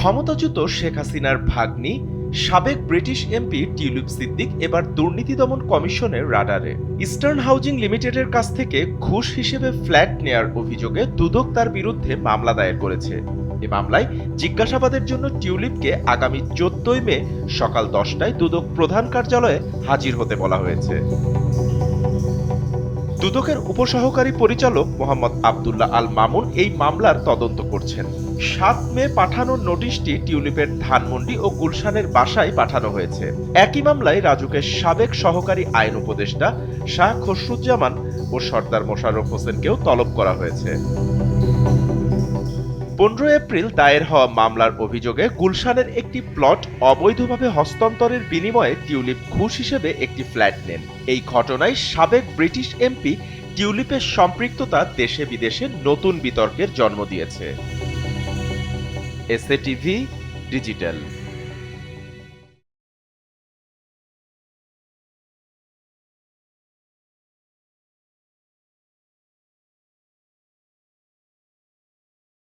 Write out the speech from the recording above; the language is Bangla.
ক্ষমতাচ্যুত শেখ হাসিনার ভাগ্নি সাবেক ব্রিটিশ এমপি টিউলিপ সিদ্দিক এবার দুর্নীতি দমন কমিশনের রাডারে। ইস্টার্ন হাউজিং লিমিটেডের কাছ থেকে ঘুষ হিসেবে ফ্ল্যাট নেয়ার অভিযোগে দুদক তার বিরুদ্ধে মামলা দায়ের করেছে। এ মামলায় জিজ্ঞাসাবাদের জন্য টিউলিপকে আগামী 14 মে সকাল 10টায় দুদক প্রধান কার্যালয়ে হাজির হতে বলা হয়েছে। দুদকের উপসহকারী পরিচালক মোহাম্মদ আবদুল্লাহ আল মামুন এই মামলার তদন্ত করছেন। 7 মে পাঠানোর নোটিশটি টিউলিপের ধানমন্ডি ও গুলশানের বাসায় পাঠানো হয়েছে। একই মামলায় রাজুকের সাবেক সহকারী আইন উপদেষ্টা শাহ খসরুজ্জামান ও সর্দার মোশাররফ হোসেনকেও তলব করা হয়েছে। 15 এপ্রিল দায়ের হওয়া মামলার অভিযোগে গুলশানের একটি প্লট অবৈধভাবে হস্তান্তরের বিনিময়ে টিউলিপ ঘুষ হিসেবে একটি ফ্ল্যাট নেন। এই ঘটনায় সাবেক ব্রিটিশ এমপি টিউলিপের সম্পৃক্ততা দেশে বিদেশে নতুন বিতর্কের জন্ম দিয়েছে। SA TV digital.